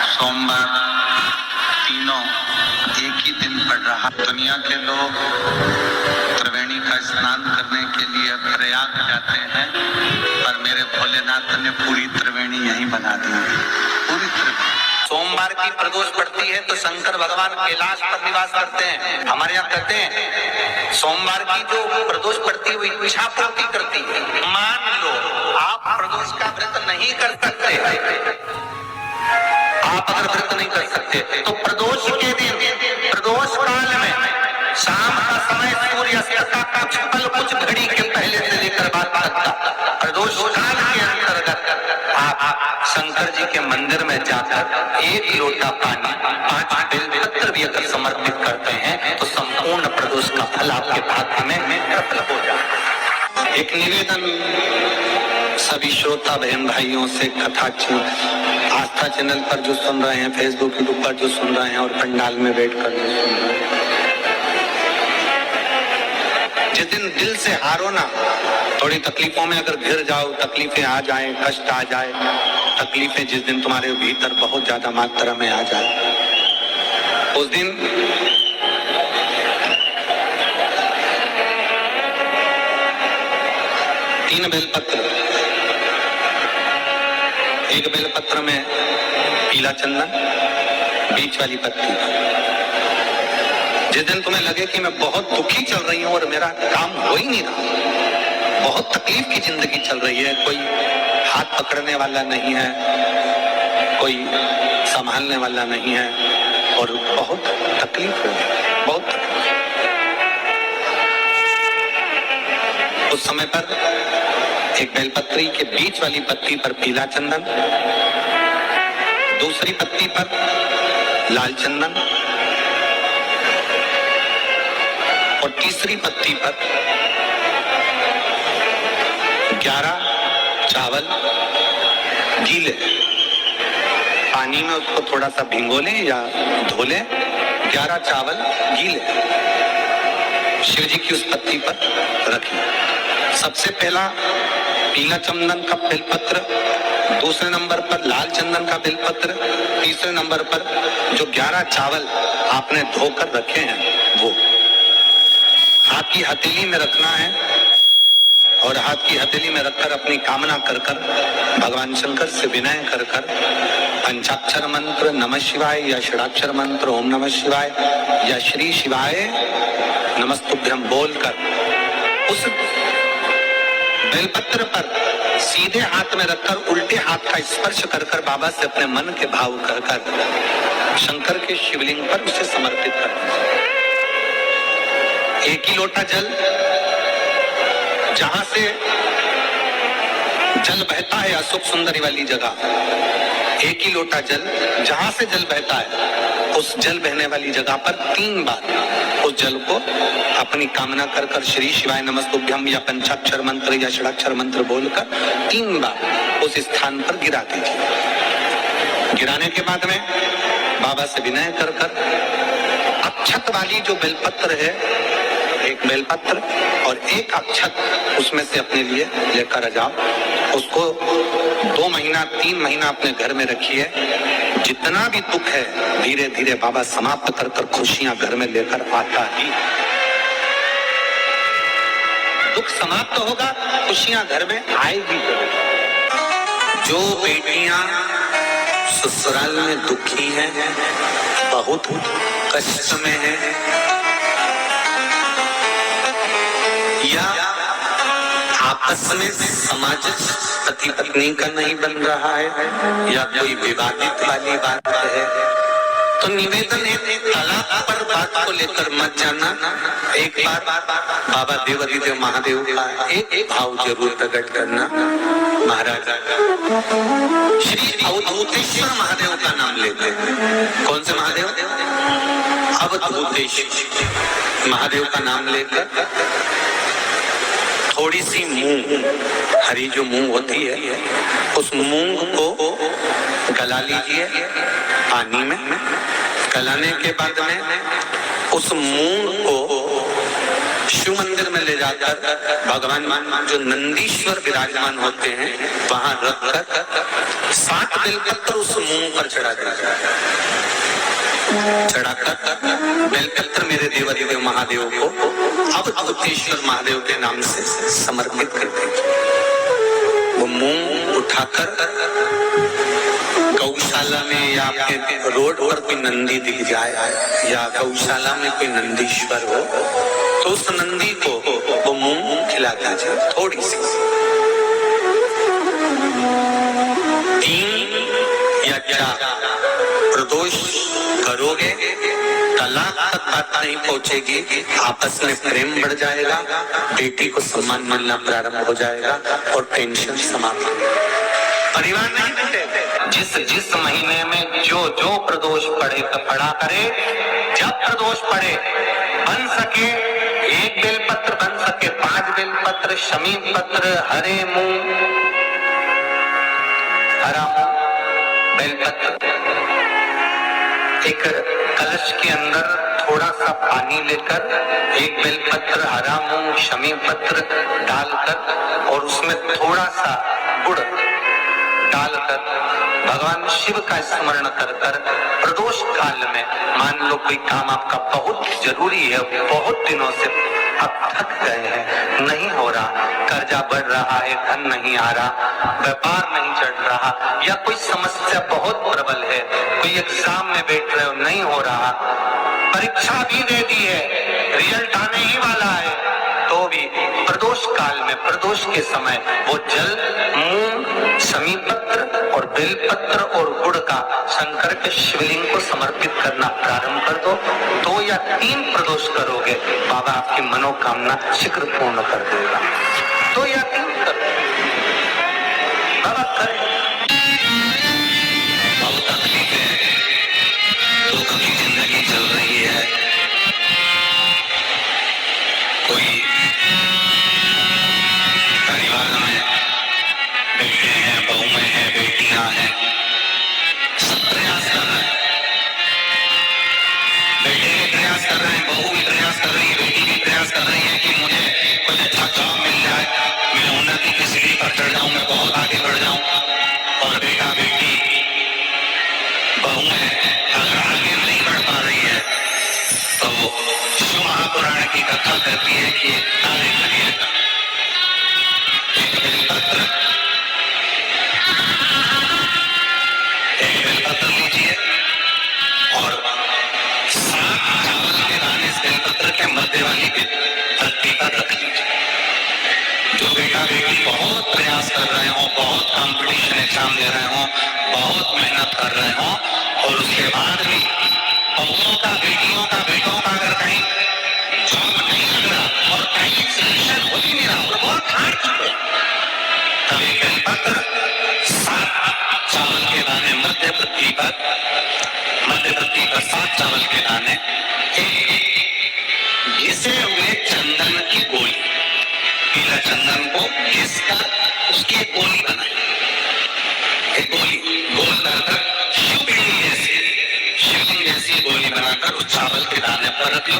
सोमवार तीनों एक ही दिन पड़ रहा। दुनिया के लोग त्रिवेणी का स्नान करने के लिए प्रयाग जाते हैं, पर मेरे भोलेनाथ ने पूरी त्रिवेणी यहीं बना दी, पूरी त्रिवेणी। सोमवार की प्रदोष पड़ती है तो शंकर भगवान कैलाश पर निवास करते हैं। हमारे यहाँ कहते हैं सोमवार की जो प्रदोष पड़ती है वो इच्छा पूर्ति करती है। मान लो आप प्रदोष का व्रत नहीं कर सकते, आप अगर व्रत नहीं कर सकते तो प्रदोष के दिन, प्रदोष काल में शाम का समय सूर्य अस्त का कुछ पल, कुछ घड़ी के पहले से लेकर बाद तक का प्रदोष काल के अंतर्गत आप शंकर जी के मंदिर में जाकर एक लोटा पानी, 5 बेलपत्र भी अगर समर्पित करते हैं तो संपूर्ण प्रदोष का फल आपके भाग्य में प्रबल हो जाए। एक निवेदन सभी श्रोता बहन भाइयों से, कथा आस्था चैनल पर जो सुन रहे हैं, फेसबुक यूट्यूब पर जो सुन रहे हैं और पंडाल में बैठकर जो सुन रहे हैं, जिस दिन दिल से हारो ना, थोड़ी तकलीफों में अगर घिर जाओ, तकलीफें आ जाए, कष्ट आ जाए, तकलीफें जिस दिन तुम्हारे भीतर बहुत ज्यादा मात्रा में आ जाए, उस दिन तीन बेलपत्र, एक बेलपत्र में पीला चंदन, बीच वाली पत्ती। जिस दिन तुम्हें लगे कि मैं बहुत दुखी चल रही हूं और मेरा काम हो ही नहीं रहा, बहुत तकलीफ की जिंदगी चल रही है, कोई हाथ पकड़ने वाला नहीं है, कोई संभालने वाला नहीं है और बहुत तकलीफ है, बहुत तकलीफ। उस समय पर एक बेलपत्री के बीच वाली पत्ती पर पीला चंदन, दूसरी पत्ती पर लाल चंदन और तीसरी पत्ती पर 11 चावल गीले पानी में उसको थोड़ा सा भिगो लें या धो लें, 11 चावल गीले शिव जी की उस पत्ती पर रखें। सबसे पहला पीला चंदन का बेलपत्र, दूसरे नंबर पर लाल चंदन का बेलपत्र, तीसरे नंबर पर जो 11 चावल आपने धोकर रखे हैं वो हाथ की हथेली में रखना है और हाथ की हथेली में रखकर अपनी कामना कर कर भगवान शंकर से विनय कर कर पंचाक्षर मंत्र नमः शिवाय या षडाक्षर मंत्र ओम नमः शिवाय या श्री शिवाय नमस्तुभ्यं बोलकर उस बेलपत्र पर सीधे हाथ में रखकर उल्टे हाथ का स्पर्श कर कर बाबा से अपने मन के भाव कर कर शंकर के शिवलिंग पर उसे समर्पित कर दीजिए। एक ही लोटा जल, जहां से जल बहता है अशोक सुंदरी वाली जगह, एक ही लोटा जल जहां से जल बहता है उस जल बहने वाली जगह पर 3 बार उस जल को अपनी कामना कर कर श्री शिवाय नमस्तुभ्यं या पंचाक्षर मंत्र या षडाक्षर मंत्र बोलकर 3 बार उस स्थान पर गिरा दीजिए। गिराने के बाद में बाबा से विनय कर कर अक्षत वाली जो बेलपत्र है, एक बेलपत्र और एक अक्षत उसमें से अपने लिए लेकर आ जाओ। उसको 2 महीना 3 महीना अपने घर में रखिए। जितना भी दुख है धीरे धीरे बाबा समाप्त कर कर खुशियां घर में लेकर आता ही। दुख समाप्त होगा, खुशियां घर में आएगी। जो बेटियां ससुराल में दुखी हैं, बहुत कष्ट में हैं या आपस में समाज पति पत्नी का नहीं बन रहा है या कोई विवादित वाली बात है, तो निवेदन है तलाक पर बात को लेकर मत जाना। एक बार बाबा देवाधिदेव महादेव का एक भाव जरूर प्रकट करना। महाराज श्री अवधूतेश्वर महादेव का नाम लेते। कौन से महादेव? अवधूतेश्वर महादेव का नाम लेकर थोड़ी सी मूंग, हरी जो मूंग होती है, उस मूंग को गला लीजिए पानी में। गलाने के बाद में उस मूंग को शिव मंदिर में ले जाकर भगवान जो नंदीश्वर विराजमान होते हैं वहां रखकर 7 बेलपत्र उस मूंग पर चढ़ा दिया जाएगा। चढ़ाकर बेलपत्र मेरे देवादिदेव महादेव को अब अवधेश्वर महादेव के नाम से समर्पित कर दीजिए। वो मूंग उठाकर गौशाला में या फिर रोड पर कोई नंदी दिख जाए या गौशाला में कोई नंदीश्वर हो तो उस नंदी को वो मूंग खिला दीजिए थोड़ी सी। 3 या 4 प्रदोष करोगे, तलाक तक बात नहीं पहुंचेगी, आपस में प्रेम बढ़ जाएगा, बेटी को सम्मान मिलना प्रारंभ हो जाएगा और टेंशन समाप्त हो जाएगा। परिवार नहीं टूटेगा। जिस महीने में जो प्रदोष पड़ा करे, जब प्रदोष पड़े बन सके 1 बेलपत्र, बन सके 5 बेलपत्र, शमी पत्र, हरे मूंग, हरा मूंग, बेलपत्र, एक कलश के अंदर थोड़ा सा पानी लेकर 1 बेलपत्र, हरा मूंग, शमी पत्र डालकर और उसमें थोड़ा सा गुड़ डालकर भगवान शिव का स्मरण कर कर प्रदोष काल में, मान लो कोई काम आपका बहुत जरूरी है, बहुत दिनों से आप थक गए हैं, नहीं हो रहा, कर्जा बढ़ रहा है, धन नहीं आ रहा, व्यापार नहीं चढ़ रहा, या कोई समस्या बहुत प्रबल है, कोई एग्जाम में बैठ रहे हो नहीं हो रहा, परीक्षा भी दे दी है, रिजल्ट आने ही वाला है, तो भी प्रदोष काल में, प्रदोष के समय वो जल मूंग, शमी पत्र और बेलपत्र और गुड़ का शंकर के शिवलिंग को समर्पित करना प्रारंभ कर दो। 2 या 3 प्रदोष करोगे, बाबा आपकी मनोकामना शीघ्र पूर्ण कर देगा। 2 या 3 करो, बाबा करें। बहुत तकलीफ है, दुख की जिंदगी चल रही है, कोई परिवार में बेटे हैं, बहुएं हैं, बेटियां हैं, सब प्रयास कर रहे हैं, बेटे भी प्रयास कर रहे हैं, बहू भी प्रयास कर रही है, बेटी भी प्रयास कर रही है कि मुझे कोई अच्छा जॉब मिल जाए, मैं उन्नति की सीढ़ी पर चढ़ जाऊं, मैं बहुत आगे बढ़ जाऊं। और बेटा बेटी बहुएं अगर आगे नहीं बढ़ पा रही है तो शिव महापुराण की कथा करती है कि कार्य करिएगा। एक बेलपत्र लीजिए और 7 चावल के दाने इस बेलपत्र के मध्य वाली पत्ती पर रख लीजिए। जो बेटा बेटी बहुत प्रयास कर रहे हो, बहुत कंपटीशन एग्जाम दे रहे हो, बहुत मेहनत कर रहे हो और उसके बाद भी बहुओं का, बेटियों का, बेटों का अगर कहीं जॉब नहीं लग रहा और कहीं सिलेक्शन हो ही नहीं रहा और बहुत हार चुके, तब एक बेलपत्र 7 चावल के दाने मध्य पत्ती पर 7 चावल के दाने, घिसे हुए चंदन की गोली, पीला चंदन को घिसकर उसकी एक गोली बनाई, एक गोली गोल कर शिवलिंग जैसी गोली बनाकर उस चावल के दाने पर रख लो।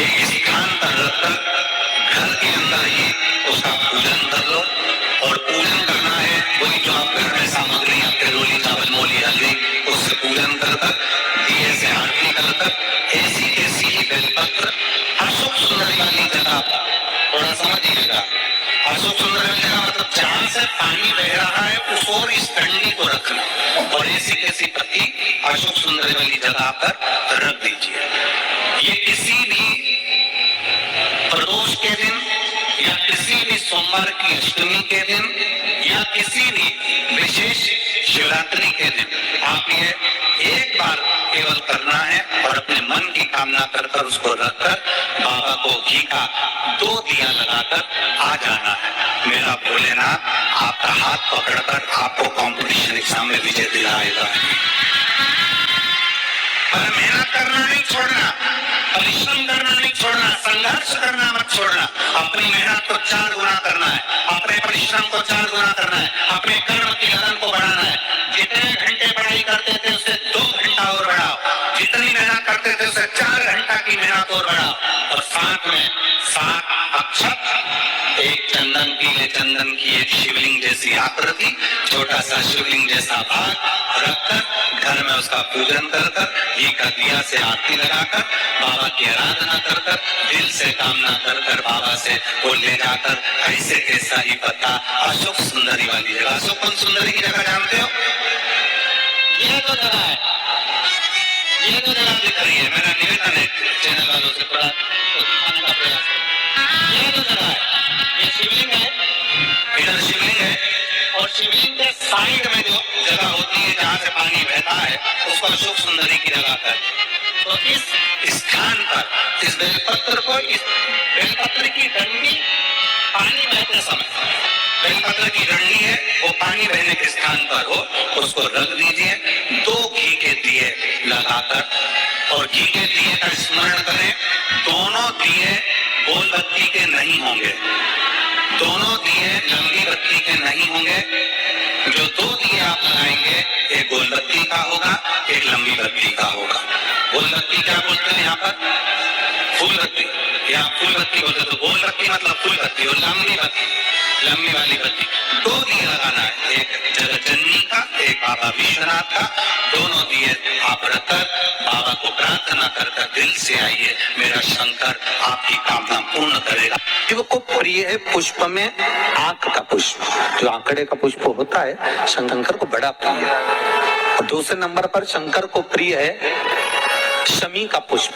एक स्थान पर रखकर घर के अंदर ही उसका पूजन कर लो और पूजन करना है वही जो आप घर में सामग्री, आपके रोली, चावल, मूली, हल्दी, उससे पूजन कर दिए से आरती कर ऐसी ही बेलपत्र अशोक सुंदरी वाली जगह, थोड़ा समझिएगा, अशोक सुंदरी वाली जगह मतलब जहां से पानी बह रहा है उस और इस डंडी को रखना और ऐसी पत्ती अशोक सुंदरी वाली जगह पर रख दीजिए। ये किसी भी प्रदोष के दिन या किसी भी सोमवार की अष्टमी के दिन या किसी भी विशेष शिवरात्रि के दिन आप ये एक बार केवल करना है और अपने मन की कामना कर कर उसको रखकर बाबा को घी का 2 दिया लगाकर आ जाना है। मेरा भोलेनाथ आपका हाथ पकड़कर आपको कंपटीशन एग्जाम में विजय दिलाएगा। पर मेहनत करना नहीं छोड़ना, परिश्रम करना नहीं छोड़ना, संघर्ष करना मत छोड़ना। अपनी मेहनत को 4 गुना करना है, अपने परिश्रम को 4 गुना करना है, अपने कर्म की लगन को बढ़ाना है। जितने घंटे पढ़ाई करते थे उससे 2 घंटा और बढ़ाओ, जितनी मेहनत करते थे उससे 4 घंटा की मेहनत और बढ़ाओ और साथ में 7 अक्षत, एक चंदन की एक शिवलिंग जैसी आकृति, छोटा सा शिवलिंग जैसा भाग रखकर घर में उसका पूजन कर कर घी का दिया से आरती लगाकर बाबा की आराधना कर कर दिल से कामना कर कर बाबा से वो ले जाकर ऐसे कैसा ही पता अशोक सुंदरी वाली जगह। अशोक सुंदरी की जगह जानते हो? ये तो जगह है, ये तो जगह दिख रही है। मेरा निवेदन है चैनल वालों से थोड़ा दिखाने का प्रयास करें। ये तो जगह है, ये शिवलिंग है, इधर शिवलिंग है और शिवलिंग के साइड में जो जगह होती है जहाँ से पानी बहता है उसको अशोक सुंदरी की जगह कहते हैं। तो इस स्थान पर इस बेलपत्र को, इस बेलपत्र की डंडी पानी बहते समय, बेलपत्र की डंडी है वो पानी बहने के स्थान पर हो, उसको रख दीजिए। 2 घी के दिए लगाकर और घी के दिए का स्मरण करें। दोनों दिए गोल बत्ती के नहीं होंगे, दोनों दिए लंबी बत्ती के नहीं होंगे। जो 2 दिए आप लगाएंगे एक गोल बत्ती का होगा, एक लंबी बत्ती का होगा। गोल बत्ती क्या बोलते हैं यहाँ पर? फूल बत्ती, या फूल बत्ती बोलते तो गोल बत्ती मतलब फूल बत्ती, और लंबी बत्ती लंबी वाली बत्ती। 2 दिए लगाना है, एक जगतजननी का, एक बाबा विश्वनाथ का। दोनों दिए आप रखकर बाबा को प्रार्थना कर कर दिल से आइए, मेरा शंकर आपकी कामना पूर्ण करेगा। शिव को प्रिय है पुष्प में आंख का पुष्प, जो आंकड़े का पुष्प होता है शंकर को बड़ा प्रिय है। और दूसरे नंबर पर शंकर को प्रिय है शमी का पुष्प,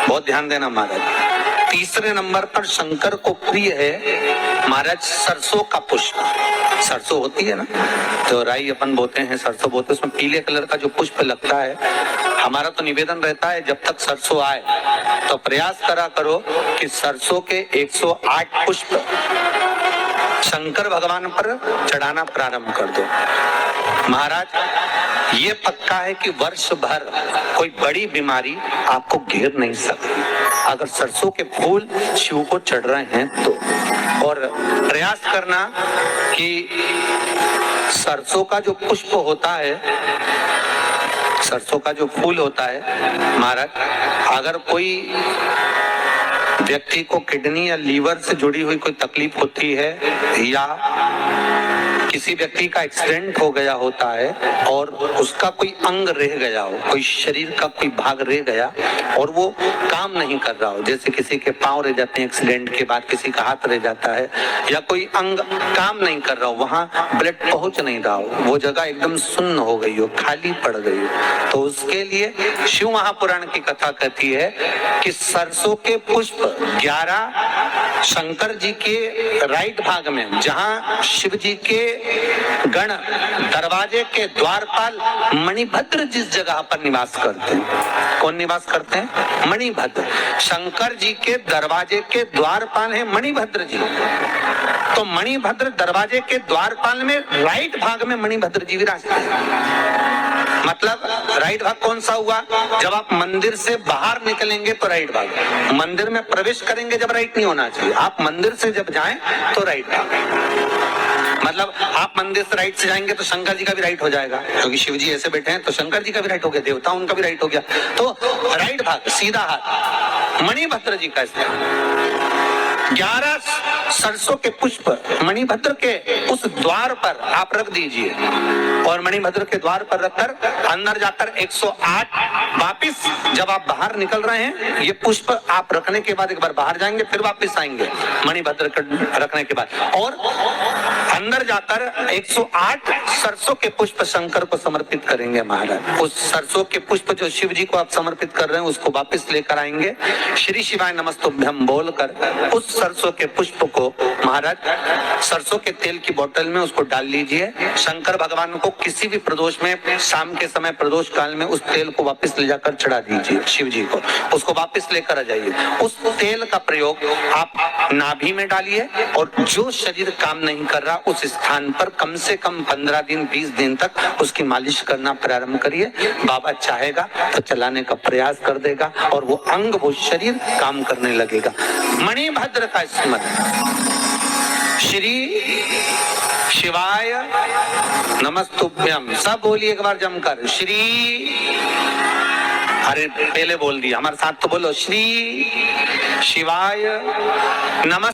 बहुत ध्यान देना महाराज। तीसरे नंबर पर शंकर को प्रिय है महाराज सरसों का पुष्प। सरसों होती है ना, तो राई अपन बोते हैं, सरसों बोते हैं, उसमें पीले कलर का जो पुष्प लगता है। हमारा तो निवेदन रहता है जब तक सरसों आए तो प्रयास करा करो कि सरसों के 108 पुष्प शंकर भगवान पर चढ़ाना प्रारंभ कर दो। महाराज ये पक्का है कि वर्ष भर कोई बड़ी बीमारी आपको घेर नहीं सकती अगर सरसों के फूल शिव को चढ़ रहे हैं तो। और प्रयास करना कि सरसों का जो पुष्प होता है, सरसों का जो फूल होता है महाराज, अगर कोई व्यक्ति को किडनी या लीवर से जुड़ी हुई कोई तकलीफ होती है या किसी व्यक्ति का एक्सीडेंट हो गया होता है और उसका कोई अंग रह गया हो, कोई शरीर का कोई भाग रह गया और वो काम नहीं कर रहा हो, जैसे किसी के पांव रह जाते हैं एक्सीडेंट के बाद, किसी का हाथ रह जाता है या कोई अंग काम नहीं कर रहा हो, वहां ब्लड पहुंच नहीं रहा हो, वो जगह एकदम सुन्न हो गई हो, खाली पड़ गई हो, तो उसके लिए शिव महापुराण की कथा कहती है कि सरसों के पुष्प 11 शंकर जी के राइट भाग में, जहां शिव जी के गण दरवाजे के द्वारपाल मणिभद्र जिस जगह पर निवास करते हैं, कौन निवास करते हैं? मणिभद्र। शंकर जी के दरवाजे के द्वारपाल है मणिभद्र जी। तो मणिभद्र दरवाजे के द्वारपाल में राइट भाग में मणिभद्र जी विराजते हैं। मतलब राइट भाग कौन सा हुआ? जब आप मंदिर से बाहर निकलेंगे तो राइट भाग, मंदिर में प्रवेश करेंगे जब राइट नहीं होना चाहिए, आप मंदिर से जब जाएं तो राइट भाग। मतलब आप मंदिर से राइट से जाएंगे तो शंकर जी का भी राइट हो जाएगा, क्योंकि शिव जी ऐसे बैठे हैं तो शंकर जी का भी राइट हो गया, देवता उनका भी राइट हो गया, तो राइट भाग सीधा हाथ मणिभद्र जी का स्थान। 11 सरसों के पुष्प मणिभद्र के उस द्वार पर आप रख दीजिए और मणिभद्र के द्वार पर रखकर अंदर जाकर 108 वापिस जब आप बाहर निकल रहे हैं ये पुष्प आप रखने के बाद एक बार बाहर जाएंगे फिर वापिस आएंगे मणिभद्र रखने के बाद, और अंदर जाकर 108 सरसों के पुष्प शंकर को समर्पित करेंगे महाराज। उस सरसों के पुष्प जो शिव जी को आप समर्पित कर रहे हैं उसको वापिस लेकर आएंगे, श्री शिवाय नमस्तुभ्यम बोलकर उस सरसों के पुष्प को महाराज सरसों के तेल की बोतल में उसको डाल लीजिए। शंकर भगवान को किसी भी प्रदोष में शाम के समय प्रदोष काल में उस तेल को वापस ले जाकर चढ़ा दीजिए शिव जी को, उसको वापस लेकर आ जाइए। उस तेल का प्रयोग आप नाभि में डालिए और जो शरीर काम नहीं कर रहा उस स्थान पर कम से कम 15 दिन 20 दिन तक उसकी मालिश करना प्रारंभ करिए। बाबा चाहेगा तो चलाने का प्रयास कर देगा और वो अंग वो शरीर काम करने लगेगा। मणिभद्र का स्मरण, श्री शिवाय नमस्तुभ्यम, सब बोलिए एक बार जमकर, श्री, अरे पहले बोल दिया, हमारे साथ तो बोलो, श्री शिवाय नमः।